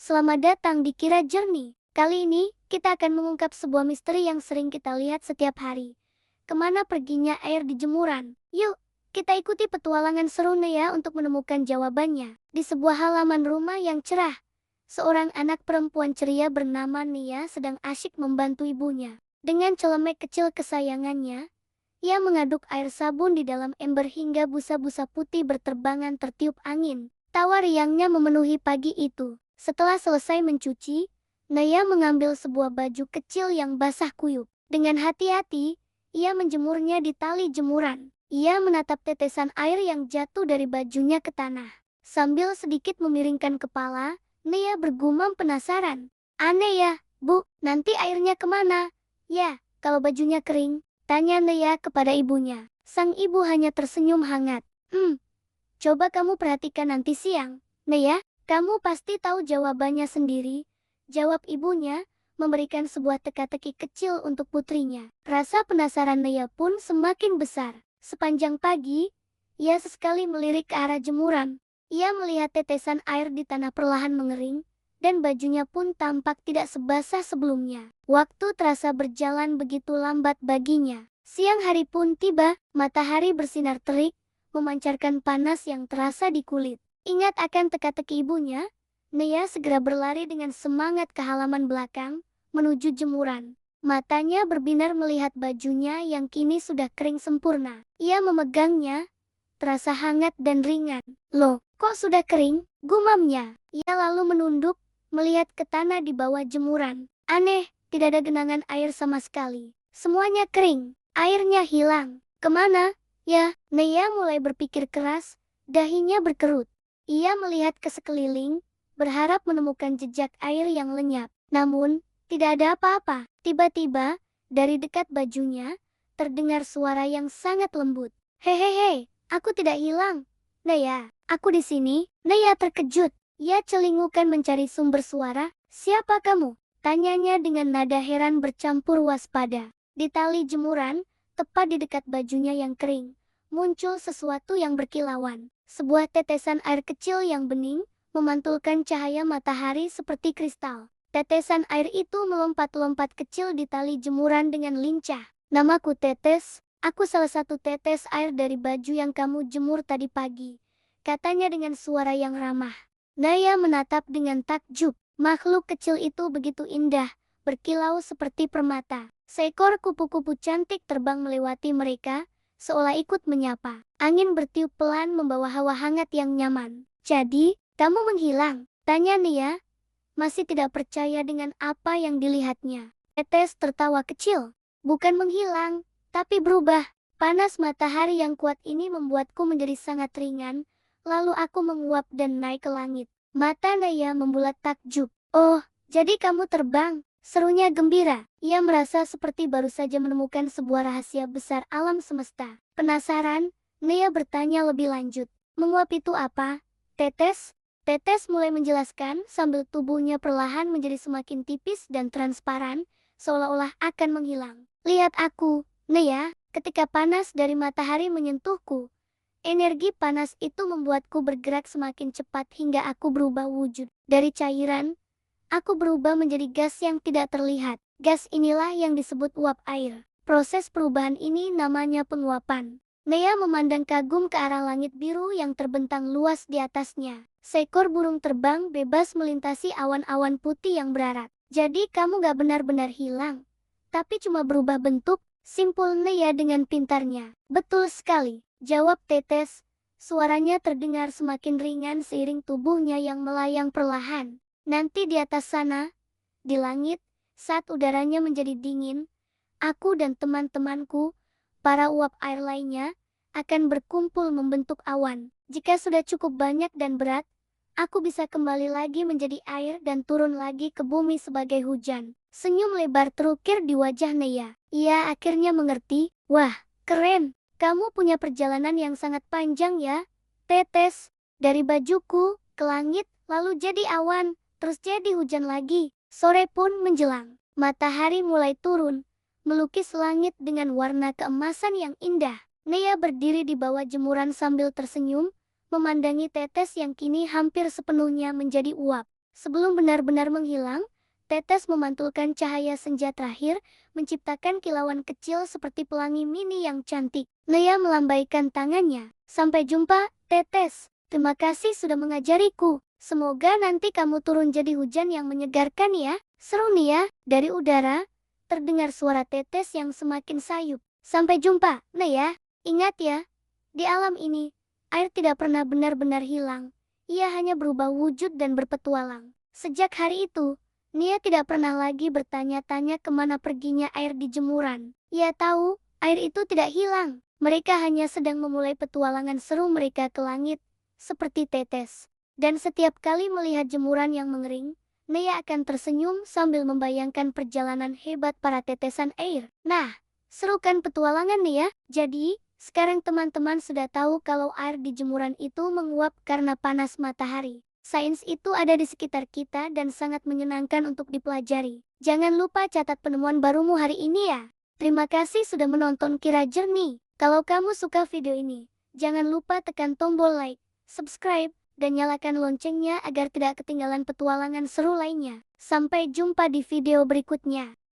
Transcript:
selamat datang di Kira Journey. Kali ini, kita akan mengungkap sebuah misteri yang sering kita lihat setiap hari. Kemana perginya air di jemuran? Yuk, kita ikuti petualangan seru Nea untuk menemukan jawabannya. Di sebuah halaman rumah yang cerah, seorang anak perempuan ceria bernama Nia sedang asyik membantu ibunya. Dengan celemek kecil kesayangannya, ia mengaduk air sabun di dalam ember hingga busa-busa putih berterbangan tertiup angin. Tawa riangnya memenuhi pagi itu. Setelah selesai mencuci, Naya mengambil sebuah baju kecil yang basah kuyup. Dengan hati-hati, ia menjemurnya di tali jemuran. Ia menatap tetesan air yang jatuh dari bajunya ke tanah. Sambil sedikit memiringkan kepala, Naya bergumam penasaran. Aneh ya, Bu, nanti airnya kemana? Ya, kalau bajunya kering, tanya Naya kepada ibunya. Sang ibu hanya tersenyum hangat. Coba kamu perhatikan nanti siang, Naya, kamu pasti tahu jawabannya sendiri. Jawab ibunya, memberikan sebuah teka-teki kecil untuk putrinya. Rasa penasaran Naya pun semakin besar. Sepanjang pagi, ia sesekali melirik ke arah jemuran. Ia melihat tetesan air di tanah perlahan mengering, dan bajunya pun tampak tidak sebasah sebelumnya. Waktu terasa berjalan begitu lambat baginya. Siang hari pun tiba, matahari bersinar terik, memancarkan panas yang terasa di kulit. Ingat akan teka-teki ibunya, Nea segera berlari dengan semangat ke halaman belakang, menuju jemuran. Matanya berbinar melihat bajunya yang kini sudah kering sempurna. Ia memegangnya, terasa hangat dan ringan. Loh, kok sudah kering? Gumamnya. Ia lalu menunduk, melihat ke tanah di bawah jemuran. Aneh, tidak ada genangan air sama sekali. Semuanya kering, airnya hilang. Kemana? Ya, Nea mulai berpikir keras, dahinya berkerut. Ia melihat ke sekeliling, berharap menemukan jejak air yang lenyap. Namun, tidak ada apa-apa. Tiba-tiba, dari dekat bajunya, terdengar suara yang sangat lembut. Hehehe, aku tidak hilang. Nea, aku di sini. Nea terkejut. Ia celingukan mencari sumber suara. Siapa kamu? Tanyanya dengan nada heran bercampur waspada. Di tali jemuran, tepat di dekat bajunya yang kering, muncul sesuatu yang berkilauan. Sebuah tetesan air kecil yang bening, memantulkan cahaya matahari seperti kristal. Tetesan air itu melompat-lompat kecil di tali jemuran dengan lincah. Namaku Tetes, aku salah satu tetes air dari baju yang kamu jemur tadi pagi, katanya dengan suara yang ramah. Naya menatap dengan takjub. Makhluk kecil itu begitu indah, berkilau seperti permata. Seekor kupu-kupu cantik terbang melewati mereka, seolah ikut menyapa. Angin bertiup pelan membawa hawa hangat yang nyaman. Jadi, kamu menghilang? Tanya Nia, masih tidak percaya dengan apa yang dilihatnya. Tetes tertawa kecil. Bukan menghilang, tapi berubah. Panas matahari yang kuat ini membuatku menjadi sangat ringan, lalu aku menguap dan naik ke langit. Mata Naya membulat takjub. Oh, jadi kamu terbang? Serunya gembira. Ia merasa seperti baru saja menemukan sebuah rahasia besar alam semesta. Penasaran, Nea bertanya lebih lanjut. Menguap itu apa? Tetes? Tetes mulai menjelaskan sambil tubuhnya perlahan menjadi semakin tipis dan transparan, seolah-olah akan menghilang. Lihat aku, Nea, ketika panas dari matahari menyentuhku. Energi panas itu membuatku bergerak semakin cepat hingga aku berubah wujud. Dari cairan, aku berubah menjadi gas yang tidak terlihat. Gas inilah yang disebut uap air. Proses perubahan ini namanya penguapan. Nea memandang kagum ke arah langit biru yang terbentang luas di atasnya. Seekor burung terbang bebas melintasi awan-awan putih yang berarak. Jadi kamu gak benar-benar hilang, tapi cuma berubah bentuk, simpul Nea dengan pintarnya. Betul sekali, jawab Tetes. Suaranya terdengar semakin ringan seiring tubuhnya yang melayang perlahan. Nanti di atas sana, di langit, saat udaranya menjadi dingin, aku dan teman-temanku, para uap air lainnya, akan berkumpul membentuk awan. Jika sudah cukup banyak dan berat, aku bisa kembali lagi menjadi air dan turun lagi ke bumi sebagai hujan. Senyum lebar terukir di wajah Nea. Ia akhirnya mengerti. Wah, keren. Kamu punya perjalanan yang sangat panjang ya, Tetes. Dari bajuku, ke langit, lalu jadi awan, terus jadi hujan lagi. Sore pun menjelang. Matahari mulai turun, melukis langit dengan warna keemasan yang indah. Nea berdiri di bawah jemuran sambil tersenyum, memandangi Tetes yang kini hampir sepenuhnya menjadi uap. Sebelum benar-benar menghilang, tetes memantulkan cahaya senja terakhir, menciptakan kilauan kecil seperti pelangi mini yang cantik. Nea melambaikan tangannya. Sampai jumpa, tetes. Terima kasih sudah mengajariku. Semoga nanti kamu turun jadi hujan yang menyegarkan ya. Seru nih ya, dari udara, terdengar suara tetes yang semakin sayup. Sampai jumpa, Nea. Ingat ya, di alam ini, air tidak pernah benar-benar hilang. Ia hanya berubah wujud dan berpetualang. Sejak hari itu, Nia tidak pernah lagi bertanya-tanya kemana perginya air di jemuran. Ia tahu, air itu tidak hilang. Mereka hanya sedang memulai petualangan seru mereka ke langit, seperti tetes. Dan setiap kali melihat jemuran yang mengering, Nia akan tersenyum sambil membayangkan perjalanan hebat para tetesan air. Nah, seru kan petualangan Nia? Jadi, sekarang teman-teman sudah tahu kalau air di jemuran itu menguap karena panas matahari. Sains itu ada di sekitar kita dan sangat menyenangkan untuk dipelajari. Jangan lupa catat penemuan barumu hari ini ya. Terima kasih sudah menonton Kira Jernih. Kalau kamu suka video ini, jangan lupa tekan tombol like, subscribe, dan nyalakan loncengnya agar tidak ketinggalan petualangan seru lainnya. Sampai jumpa di video berikutnya.